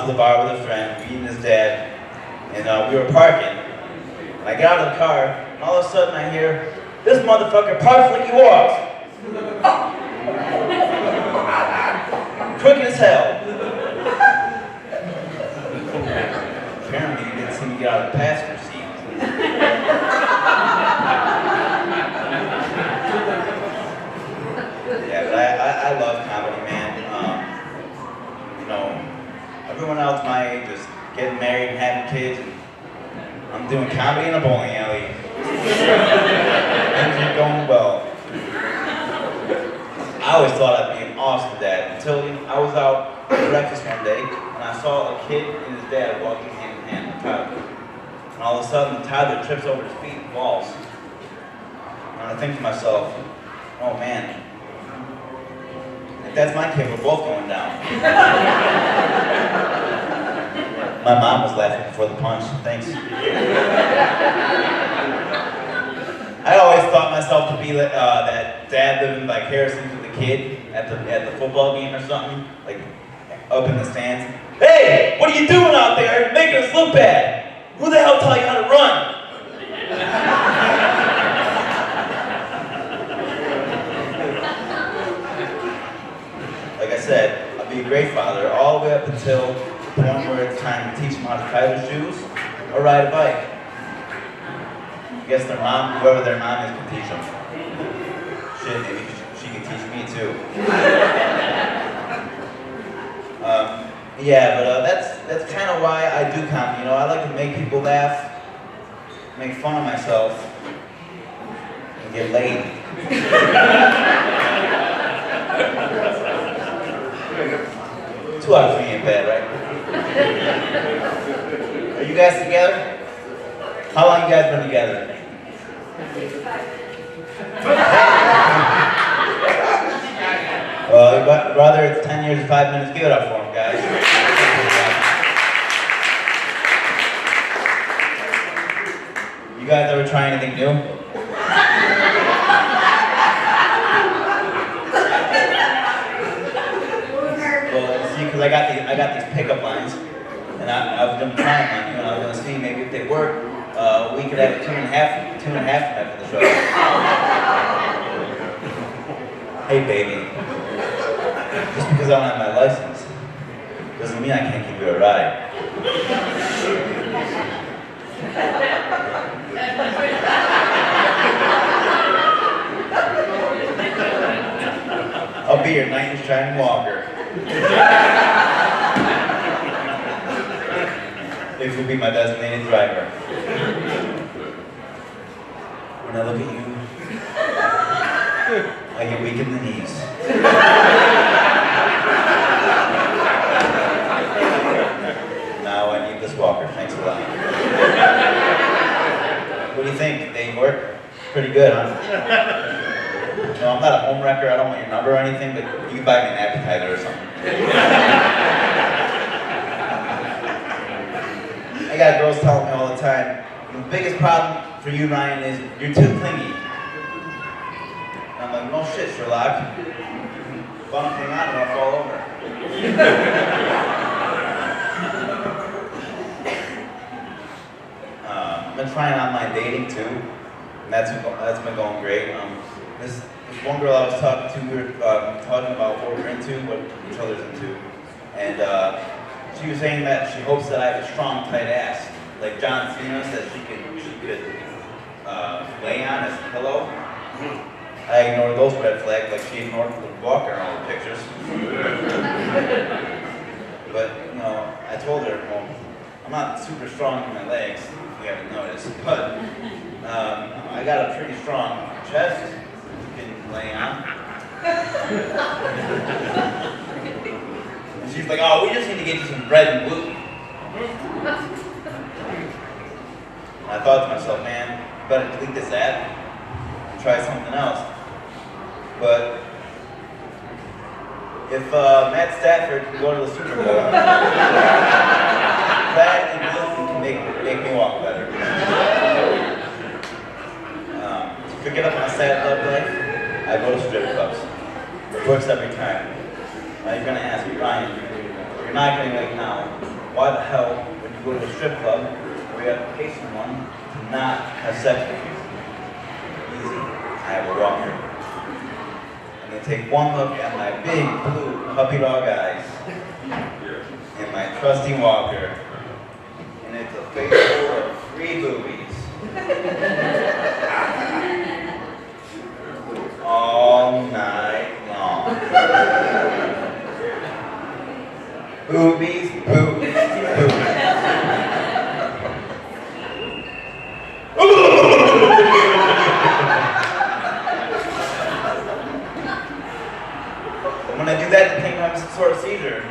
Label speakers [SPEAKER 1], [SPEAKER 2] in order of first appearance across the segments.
[SPEAKER 1] the bar with a friend, me and his dad, and we were parking. And I got out of the car, and all of a sudden I hear, "This motherfucker parks like he walks." Quick as hell. Apparently you didn't see me get out of the passenger seat. Yeah, but I love comedy, man. Everyone else my age is getting married and having kids. And I'm doing comedy in a bowling alley. Things are going well. I always thought I'd be an awesome dad until I was out at breakfast one day and I saw a kid and his dad walking hand in hand with Tyler. And all of a sudden, the toddler trips over his feet and falls. And I think to myself, oh man, if that's my kid, we're both going down. My mom was laughing before the punch. Thanks. I always thought myself to be that dad living vicariously through the kid at the football game or something, like up in the stands. "Hey, what are you doing out there? You're making us look bad. Who the hell taught you how to run?" Like I said, I'll be a great father all the way up until the point where it's time to teach them how to tie their shoes or ride a bike. I guess their mom, whoever their mom is, can teach them. Shit, maybe she can teach me too. Yeah, but that's kind of why I do comedy. I like to make people laugh, make fun of myself, and get laid. 2 out of 3 ain't bad, right? Are you guys together? How long you guys been together? Well, brother, it's 10 years and 5 minutes. Give it up for him, guys. You guys ever try anything new? Well, see, because I got these pickup lines, and I've been trying them, and I was gonna see maybe if they work. We could have two and a half after the show. Hey, baby. Just because I don't have my license doesn't mean I can't give you a ride. I'll be your knight in shining walker. If you'll be my designated driver. When I look at you, I get weak in the knees. Now I need this walker. Thanks a lot. What do you think? They work pretty good, huh? I'm not a home wrecker. I don't want your number or anything, but you can buy me an appetizer or something. I got girls telling me all the time, the biggest problem for you, Ryan, is you're too clingy. And I'm like, no shit, Sherlock. If I don't hang on, I'll fall over. I've been trying online dating too, and that's been going great. This one girl I was talking to, we were talking about what we're into, what each other's into, and she was saying that she hopes that I have a strong, tight ass, like John Cena said she could lay on as a pillow. I ignored those red flags like she ignored the walker in all the pictures. But I told her, well, I'm not super strong in my legs, if you haven't noticed, but I got a pretty strong chest you can lay on. And she's like, oh, we just need to get you some bread and gluten. And I thought to myself, man, better delete this app and try something else. But if Matt Stafford can go to the Super Bowl, that and gluten can make me walk better. To forget about my sad love life, I go to strip clubs. It works every time. Now you're gonna ask me, Ryan, you're not gonna now, why the hell, when you go to a strip club, or you have to pay someone to not have sex with you? Easy. I have a walker. I'm going to take one look at my big blue puppy dog eyes and my trusty walker, and it's a face full of 3 boobies. All night long. Boobies, boobies, boobies. When I do that, they think I'm some sort of seizure.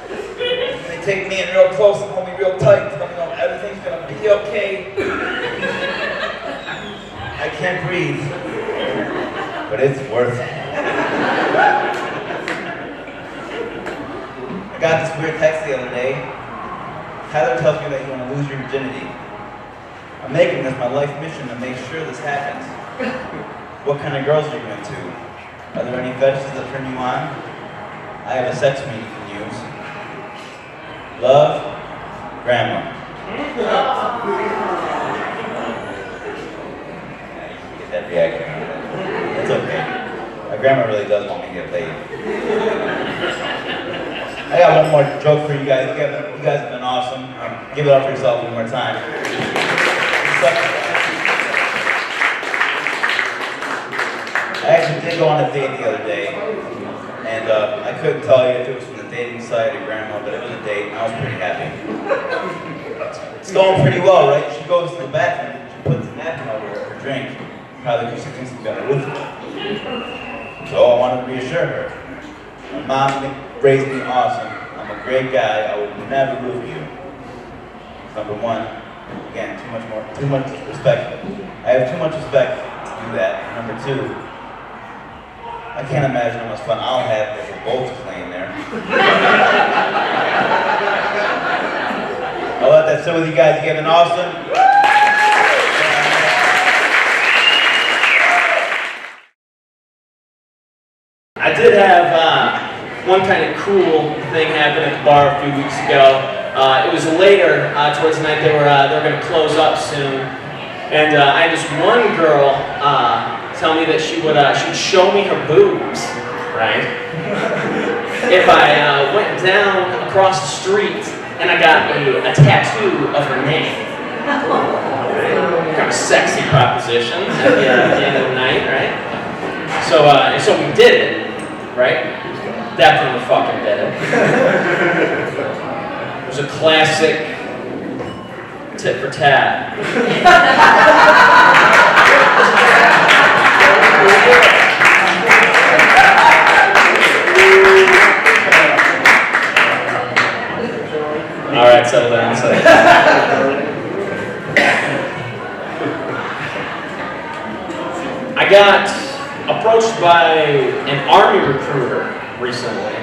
[SPEAKER 1] When they take me in real close and hold me real tight, tell me everything's gonna be okay. I can't breathe, but it's worth it. I got this weird text the other day. Tyler tells me that you want to lose your virginity. I'm making this my life mission to make sure this happens. What kind of girls are you into? Are there any fetishes that turn you on? I have a sex menu you can use. Love, Grandma. Get that reaction. It's okay. My grandma really does want me to get laid. I got one more joke for you guys. You guys have been awesome. Give it up for yourself one more time. I actually did go on a date the other day, and I couldn't tell you if it was from the dating site or grandma, but it was a date, and I was pretty happy. It's going pretty well, right? She goes to the bathroom, she puts a napkin over her drink, probably because she thinks I'm gonna lose it. So I wanted to reassure her. My mom raised me awesome. I'm a great guy. I would never root you. Number one, again, too much respect. I have too much respect to do that. Number two, I can't imagine how much fun I'll have if we're both playing there. I'll let that sit with you guys. You guys have been awesome.
[SPEAKER 2] I did have one kind of cool thing happen at the bar a few weeks ago. It was later towards the night. They were going to close up soon, and I had this one girl tell me that she would she'd show me her boobs, right? If I went down across the street and I got a tattoo of her name. Kind of sexy proposition at the end of the night, right? So we did it. Right? Definitely fucking did it. It was a classic tit for tat. Alright, settle down. I got approached by an army recruiter recently.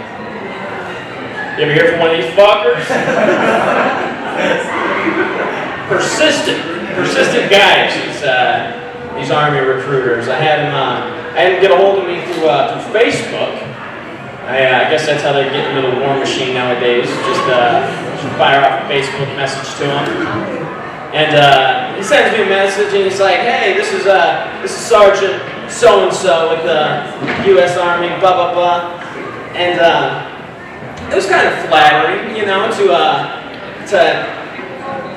[SPEAKER 2] You ever hear from one of these fuckers? Persistent guys. These army recruiters. I had him get a hold of me through Facebook. I guess that's how they get into the war machine nowadays. Just fire off a Facebook message to him. And he sends me a message and he's like, "Hey, this is Sergeant so-and-so with the U.S. Army, blah, blah, blah." And it was kind of flattering, you know, to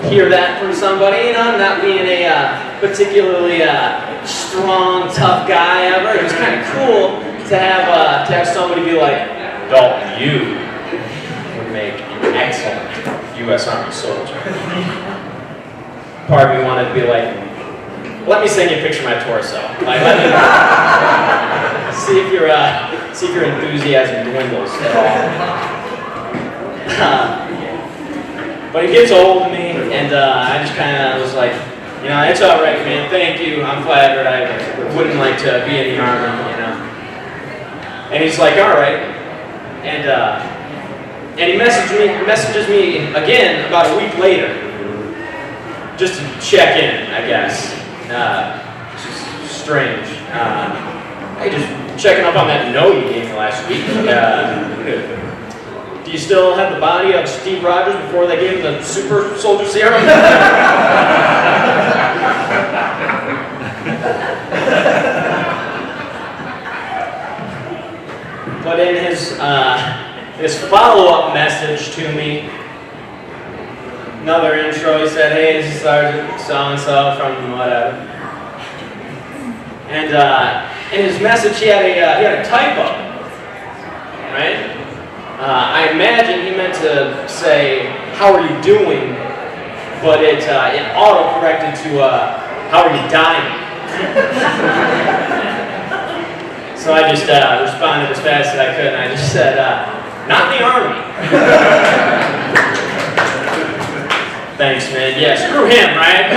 [SPEAKER 2] hear that from somebody, you know, not being a particularly strong, tough guy ever. It was kind of cool to have somebody be like, "Dalton, you would make an excellent U.S. Army soldier." Part of me wanted to be like, "Let me send you a picture of my torso. Like, let me see if your enthusiasm dwindles at all." But he gets a hold of me, and I just kind of was like, "You know, it's all right, man. Thank you. I'm flattered. I wouldn't like to be in the army, you know." And he's like, "All right," and he messages me again about a week later, just to check in, I guess. It's just strange. Hey, just checking up on that note you gave me last week. Do you still have the body of Steve Rogers before they gave him the super soldier serum? But in his follow-up message to me, another intro, he said, "Hey, this is Sergeant so-and-so from whatever." And in his message, he had a typo, right? I imagine he meant to say, "How are you doing?" But it auto-corrected to, "How are you dying?" So I just responded as fast as I could, and I just said, "Not in the Army." Thanks, man. Yeah, screw him, right?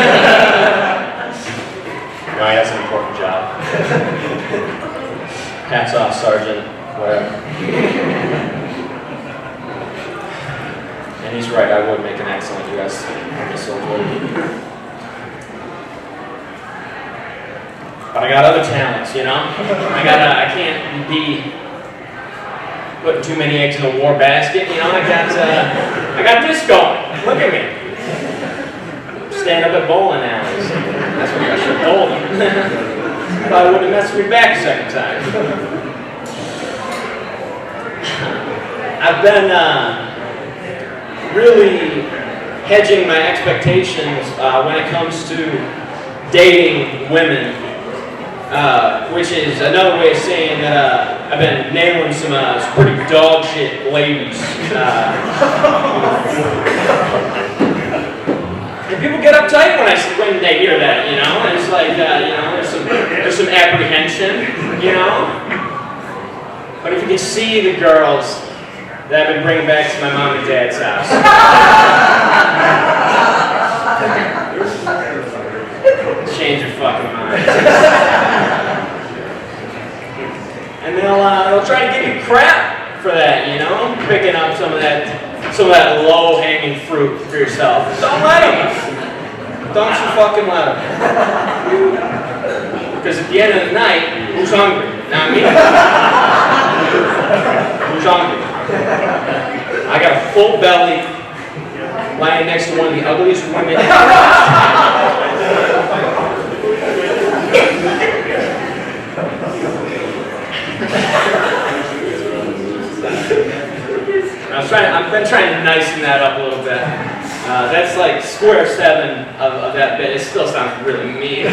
[SPEAKER 2] No, he has an important job. Hats off, Sergeant. Whatever. And he's right, I would make an excellent U.S. Army soldier. But I got other talents, you know? I can't be putting too many eggs in a war basket, you know? I got this going. Look at me. Stand up at bowling alleys. That's what I should have told him. Probably wouldn't have messed with me back a second time. I've been really hedging my expectations when it comes to dating women, which is another way of saying that I've been nailing some pretty dog shit ladies. And people get uptight when they hear that, you know. And it's like, you know, there's some apprehension, you know. But if you can see the girls that I've been bringing back to my mom and dad's house, change your fucking mind. And they'll try to give you crap for that, you know, picking up some of that low-hanging fruit for yourself. Don't let them. Don't you fucking let them. Because at the end of the night, who's hungry? Not me. Who's hungry? I got a full belly, lying next to one of the ugliest women. I've been trying to nicen that up a little bit. That's like square 7 of that bit. It still sounds really mean.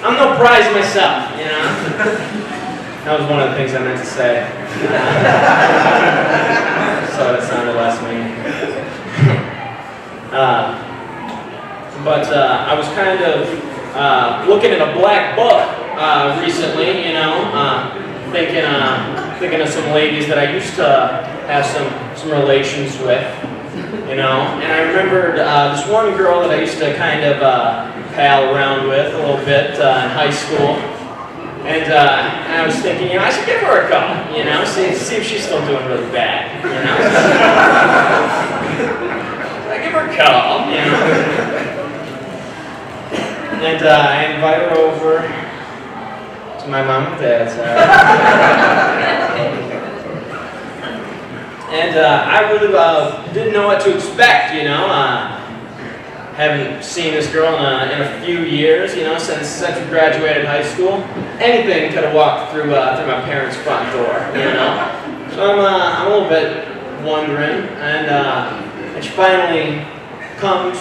[SPEAKER 2] I'm no prize myself, you know? That was one of the things I meant to say. So it sounded less mean. But I was kind of looking at a black book recently, you know, thinking of some ladies that I used to have some relations with, you know. And I remembered this one girl that I used to kind of pal around with a little bit in high school. And I was thinking, you know, I should give her a call, you know, see if she's still doing really bad, you know. I give her a call, you know. And I invite her over to my mom and dad's house. And I really didn't know what to expect, you know. Haven't seen this girl in a few years, you know, since we graduated high school. Anything could have walked through my parents' front door, you know. So I'm a little bit wondering, and she finally comes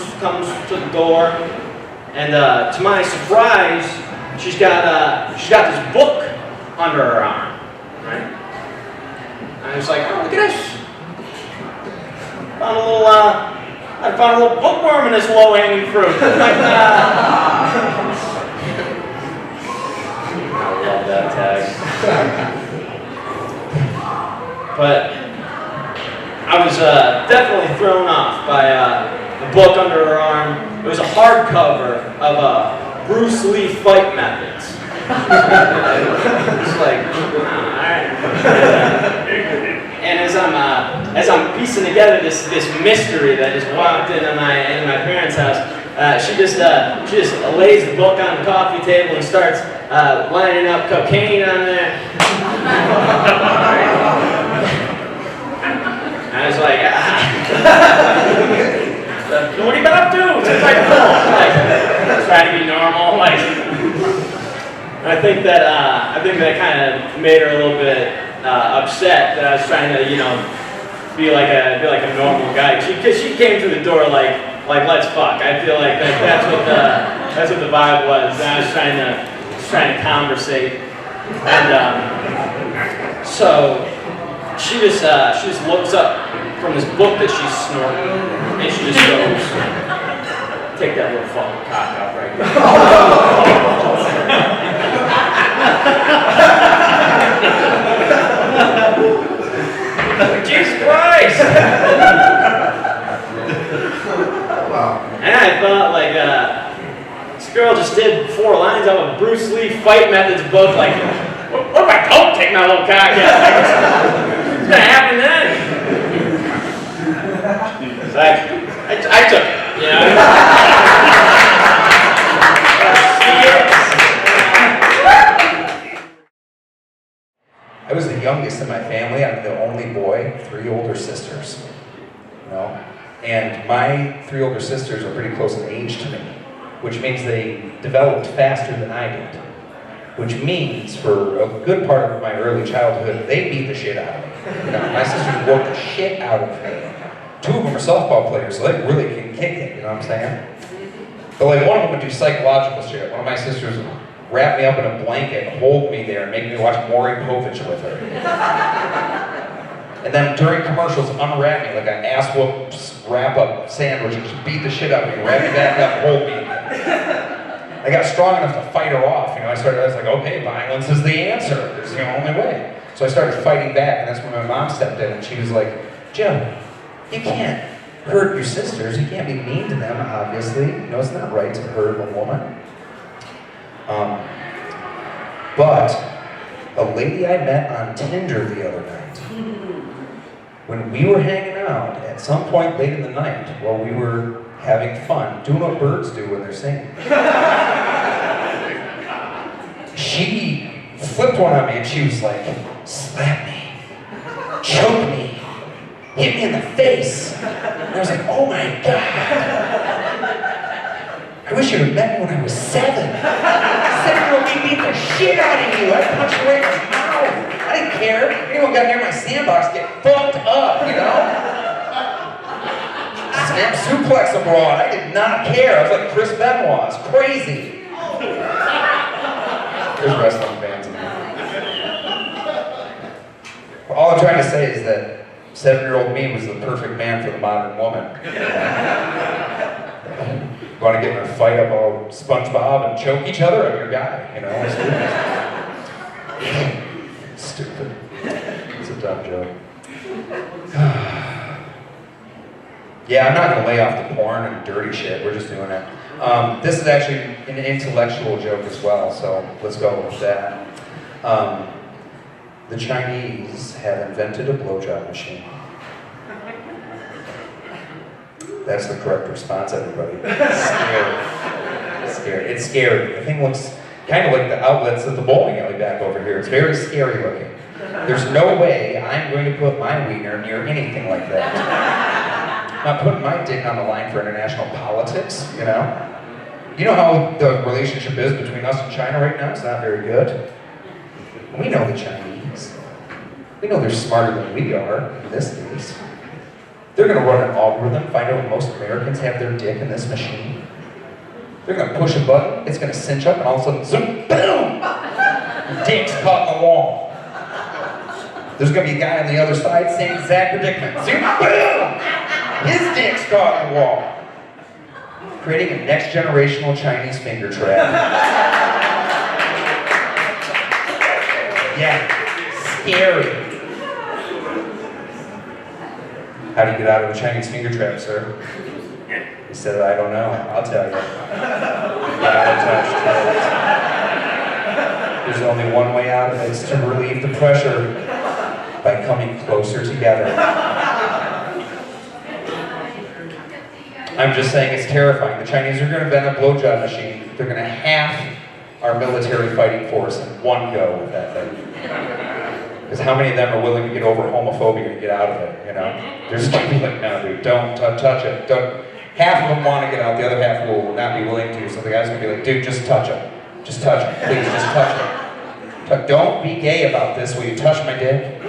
[SPEAKER 2] to the door, and to my surprise, she's got this book under her arm, right? And I was like, oh, look at this. I found a little bookworm in this low-hanging fruit. Like, I love that tag. But I was definitely thrown off by the book under her arm. It was a hardcover of Bruce Lee fight methods. It's like, all right. And as I'm piecing together this mystery that just walked into my parents' house, she just lays the book on the coffee table and starts lining up cocaine on there. I was like, what are you about to do? It's like, trying to be normal. Like, I think that kind of made her a little bit upset that I was trying to, be like a normal guy. Because she came through the door like let's fuck. I feel like that's what the vibe was. And I was trying to conversate, and so she just looks up from this book that she's snorting, and she just goes, "Take that little fucking cock out right now." Jesus Christ! And I thought, like, this girl just did 4 lines out of Bruce Lee fight methods book. Like, what if I don't take my little cock out? Like, what's gonna happen then? So I took it,
[SPEAKER 3] I was the youngest in my family. I'm the only boy, 3 older sisters. And my 3 older sisters are pretty close in age to me, which means they developed faster than I did. Which means for a good part of my early childhood, they beat the shit out of me. My sisters whooped the shit out of me. 2 of them are softball players, so they really can kick it, you know what I'm saying? But like one of them would do psychological shit. One of my sisters would wrap me up in a blanket, hold me there, and make me watch Maury Povich with her. And then during commercials, unwrap me like an ass whoop wrap-up sandwich and just beat the shit out of me, wrap me back up, hold me again. I got strong enough to fight her off. I was like, okay, violence is the answer. It's the only way. So I started fighting back, and that's when my mom stepped in, and she was like, Joe, you can't hurt your sisters. You can't be mean to them, obviously. It's not right to hurt a woman. But a lady I met on Tinder the other night, when we were hanging out at some point late in the night while we were having fun, doing what birds do when they're singing, she flipped one on me and she was like, slap me, choke me, hit me in the face. And I was like, oh my God. I wish you'd have met me when I was 7. 7-year-old me beat the shit out of you. I'd punch you right in the mouth. I didn't care. Anyone got near my sandbox get fucked up, Slam suplex abroad. I did not care. I was like Chris Benoit. It's crazy. There's wrestling fans in there. All I'm trying to say is that 7-year-old me was the perfect man for the modern woman. Want to get in a fight up all SpongeBob and choke each other? I'm your guy, Stupid. It's a dumb joke. Yeah, I'm not going to lay off the porn and dirty shit. We're just doing it. This is actually an intellectual joke as well, so let's go with that. The Chinese have invented a blowjob machine. That's the correct response, everybody. It's scary. It's scary. It's scary. The thing looks kind of like the outlets at the bowling alley back over here. It's very scary looking. There's no way I'm going to put my wiener near anything like that. I'm not putting my dick on the line for international politics, You know how the relationship is between us and China right now? It's not very good. We know the Chinese. We know they're smarter than we are in this case. They're going to run an algorithm, find out when most Americans have their dick in this machine. They're going to push a button, it's going to cinch up, and all of a sudden, zoom, boom! Your dick's caught in the wall. There's going to be a guy on the other side, same exact predicament. Zoom, boom! His dick's caught in the wall. Creating a next-generational Chinese finger trap. Yeah, scary. How do you get out of a Chinese finger trap, sir? He said, I don't know. I'll tell you. There's only one way out of it. It's to relieve the pressure by coming closer together. I'm just saying it's terrifying. The Chinese are going to invent a blowjob machine. They're going to half our military fighting force in one go with that thing. Because how many of them are willing to get over homophobia and get out of it, you know? They're just gonna be like, no, dude, don't touch it. Don't. Half of them want to get out, the other half will not be willing to. So the guy's gonna be like, dude, just touch it. Just touch it, please, just touch it. Don't be gay about this, will you touch my dick?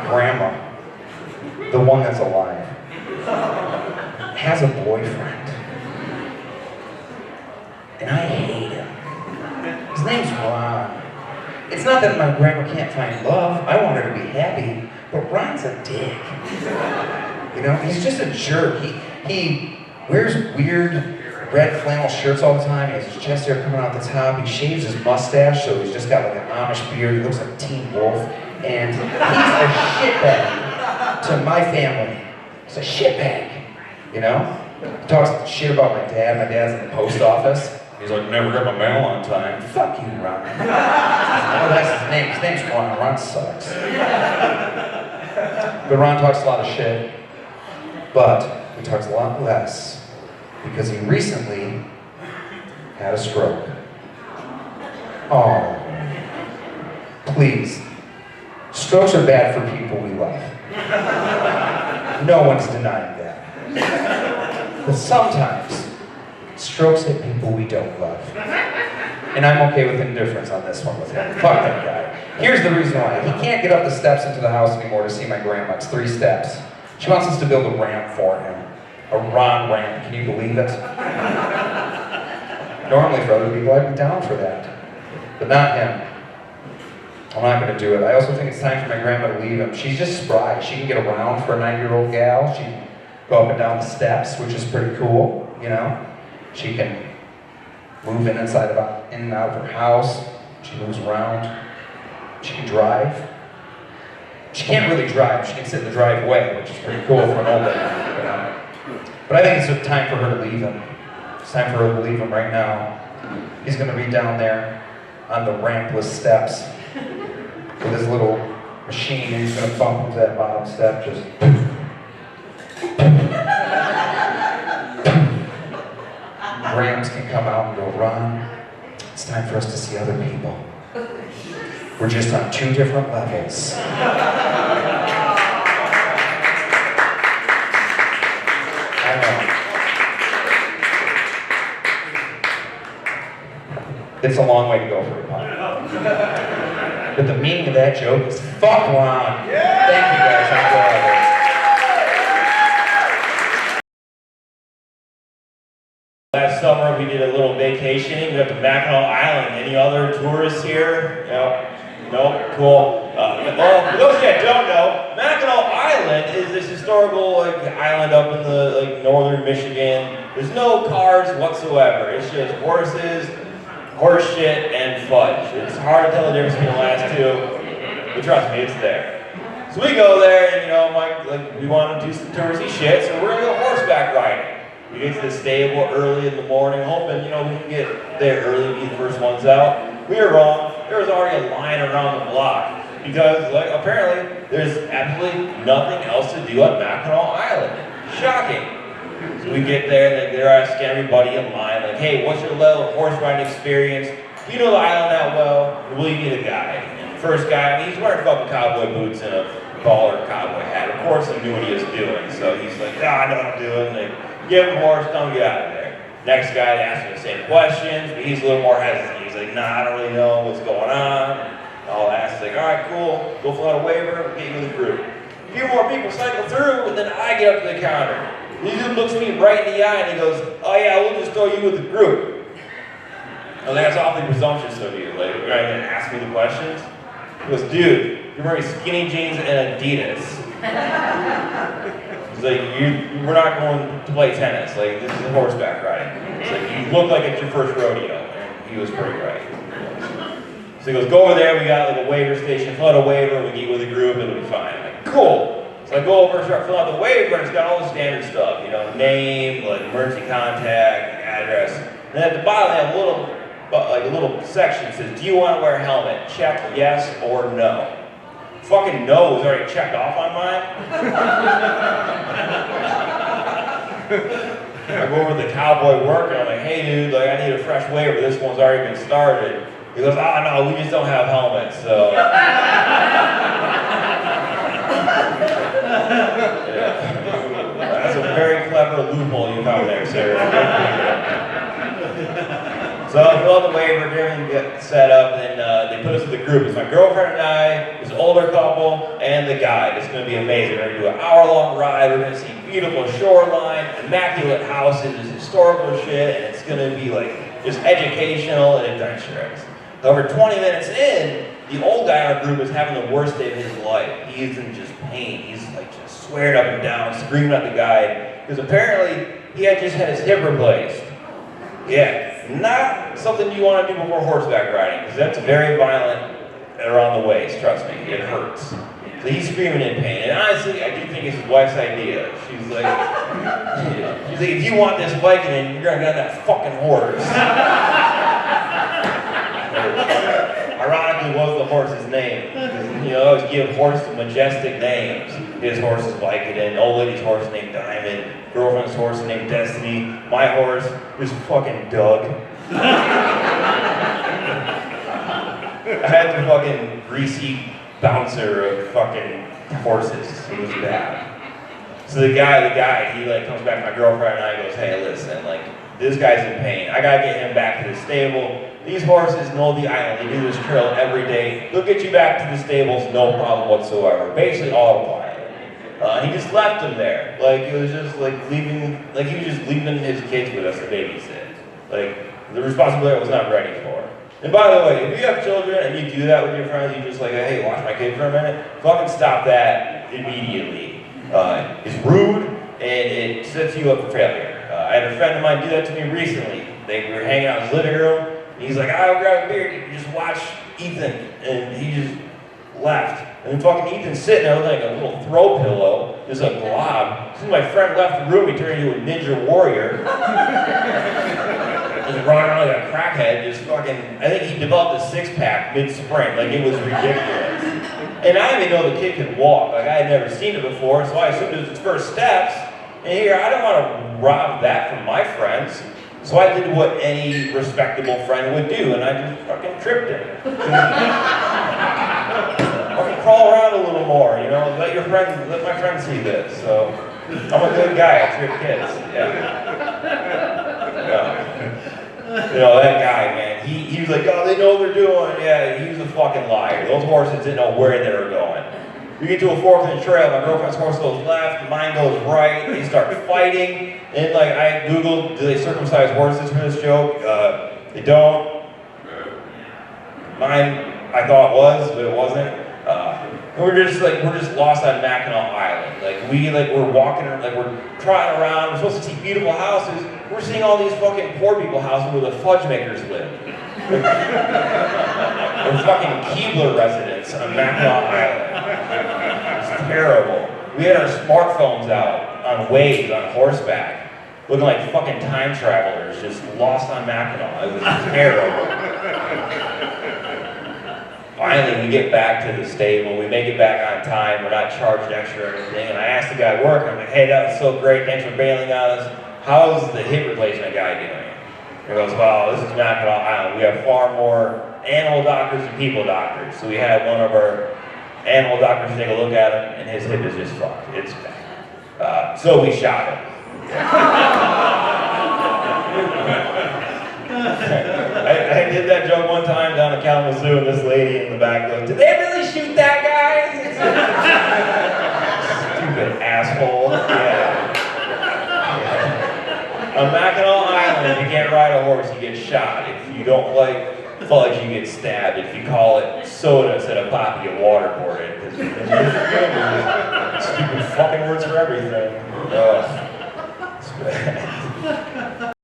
[SPEAKER 3] Grandma, the one that's alive, has a boyfriend. And I hate him. His name's Ron. It's not that my grandma can't find love. I want her to be happy. But Ron's a dick. You know, he's just a jerk. He wears weird red flannel shirts all the time. He has his chest hair coming out the top. He shaves his mustache, so he's just got like an Amish beard. He looks like Teen Wolf. And he's a shitbag to my family. He's a shitbag, you know? He talks shit about my dad. My dad's in the post office. He's like, never got my mail on time. Fuck you, Ron. Oh, that's his name. His name's Ron. Ron sucks. But Ron talks a lot of shit. But he talks a lot less because he recently had a stroke. Oh, please. Strokes are bad for people we love. No one's denying that. But sometimes, strokes hit people we don't love. And I'm okay with indifference on this one with him. Fuck that guy. Here's the reason why. He can't get up the steps into the house anymore to see my grandma. It's 3 steps. She wants us to build a ramp for him. A Ron ramp. Can you believe it? Normally for other people, I'd be down for that. But not him. I'm not going to do it. I also think it's time for my grandma to leave him. She's just spry. She can get around for a 90-year-old gal. She can go up and down the steps, which is pretty cool, you know? She can move in and out of her house. She moves around. She can drive. She can't really drive. She can sit in the driveway, which is pretty cool for an old lady, you know? But I think it's time for her to leave him. It's time for her to leave him right now. He's going to be down there on the rampless steps with his little machine, and he's going to bump into that bottom step, just... Grams can come out and go, Ron, it's time for us to see other people. We're just on 2 different levels. I know. It's a long way to go for a pop. But the meaning of that joke is fuck Ron. Yeah! Thank you guys. I'm glad.
[SPEAKER 4] Last summer we did a little vacationing. We went to Mackinac Island. Any other tourists here? No? Cool. Well, for those that don't know, Mackinac Island is this historical island up in the northern Michigan. There's no cars whatsoever. It's just horses, horse shit, and fudge. It's hard to tell the difference between the last 2, but trust me, it's there. So we go there, and we want to do some touristy shit, so we're gonna go horseback riding. We get to the stable early in the morning, hoping we can get there early and be the first ones out. We were wrong. There was already a line around the block because, apparently, there's absolutely nothing else to do on Mackinac Island. Shocking. So we get there, and they're asking everybody in line, hey, what's your level of horse riding experience? Do you know the island that well? Will you need a guide? First guy, he's wearing fucking cowboy boots and a baller cowboy hat. Of course, he knew what he was doing, so he's like, I know what I'm doing. They give him a horse, don't get out of there. Next guy, they ask him the same questions, but he's a little more hesitant. He's like, I don't really know what's going on. And all that. He's like, all right, cool. Go fill out a waiver, we'll get you in the group. A few more people cycle through, and then I get up to the counter. He just looks me right in the eye, and he goes, oh yeah, we'll just throw you with the group. I was like, that's awfully presumptuous of you. You're going to ask me the questions? He goes, dude, you're wearing skinny jeans and Adidas. He's like, we're not going to play tennis. This is horseback riding. It's like, you look like it's your first rodeo. And he was pretty right. So he goes, go over there, we got a waiver station, fill out a waiver, we get with a group, it'll be fine. I'm like, cool. So I go over and start filling out the waiver, and it's got all the standard stuff, name, emergency contact, address. And at the bottom, they have a little section that says, do you want to wear a helmet? Check yes or no. fucking no was already checked off on mine. I go over to the cowboy work and I'm like, hey dude, like I need a fresh waiver, this one's already been started. He goes, oh no, we just don't have helmets, so. That's a very clever loophole you found there, sir. So I fill out the waiver, everything gets set up, and they put us in the group. It's my girlfriend and I, this older couple, and the guide. It's going to be amazing. We're going to do an hour-long ride. We're going to see beautiful shoreline, immaculate houses, historical shit, and it's going to be like just educational and adventurous. However, 20 minutes in, the old guy in our group is having the worst day of his life. He's in just pain. He's like just swearing up and down, screaming at the guide, because apparently he had just had his hip replaced. Yeah, not something you want to do before horseback riding, because that's very violent around the waist, trust me, it hurts. So he's screaming in pain, and honestly, I do think it's his wife's idea. She's like, if you want this Viking, you're going to get on that fucking horse. Ironically, what was the horse's name? Because, I always give horses majestic names. His horse is Vicodin, old lady's horse named Diamond, girlfriend's horse named Destiny, my horse is fucking Doug. I had the fucking greasy bouncer of fucking horses. It was bad. So the guy, he like comes back to my girlfriend and I goes, hey, listen, like, this guy's in pain. I gotta get him back to the stable. These horses know the island. They do this trail every day. They'll get you back to the stables, no problem whatsoever. Basically autopilot. He just left him there. Like, it was just like leaving, like he was just leaving his kids with us to babysit. Like, the responsibility I was not ready for. And by the way, if you have children and you do that with your friends, you just like, hey, watch my kid for a minute, fucking stop that immediately. It's rude and it sets you up for failure. I had a friend of mine do that to me recently. We were hanging out in his living room, and he's like, I'll grab a beer, you can just watch Ethan. And he just left. And then fucking Ethan's sitting there with like a little throw pillow, just a glob. As soon as my friend left the room, he turned into a ninja warrior. Just running around like a crackhead, just fucking, I think he developed a six-pack mid-sprint, like it was ridiculous. And I didn't even know the kid could walk, like I had never seen it before, so I assumed it was his first steps. And here, I don't want to rob that from my friends, so I did what any respectable friend would do, and I just fucking tripped him. Fucking crawl around a little more, let my friend see this. So, I'm a good guy, I trip kids, yeah. That guy, man, he was like, oh, they know what they're doing. Yeah, he was a fucking liar. Those horses didn't know where they were going. We get to a fork in the trail, my girlfriend's horse goes left, mine goes right, they start fighting, and like I Googled, do they circumcise horses for this joke? They don't. Mine, I thought was, but it wasn't. And we're just lost on Mackinac Island. We're walking, we're trotting around, we're supposed to see beautiful houses, we're seeing all these fucking poor people houses where the fudge makers live. We're fucking Keebler residents on Mackinac Island. It's terrible. We had our smartphones out on waves on horseback, looking like fucking time travelers, just lost on Mackinac. It was terrible. Finally, we get back to the stable. We make it back on time. We're not charged extra or anything. And I asked the guy working, I'm like, hey, that was so great. Thanks for bailing on us. How's the hip replacement guy doing? He goes, well, this is Mackinac Island. We have far more animal doctors than people doctors. So we had one of our animal doctors take a look at him, and his hip is just fucked. It's bad. So we shot him. I did that joke one time down in Kalamazoo, and this lady in the back goes, did they really shoot that guy? Stupid asshole. Yeah. On Mackinac Island, if you can't ride a horse, you get shot. If you don't like fudge, you get stabbed. If you call it soda instead of pop, you get waterboarded. Stupid fucking words for everything. It's bad.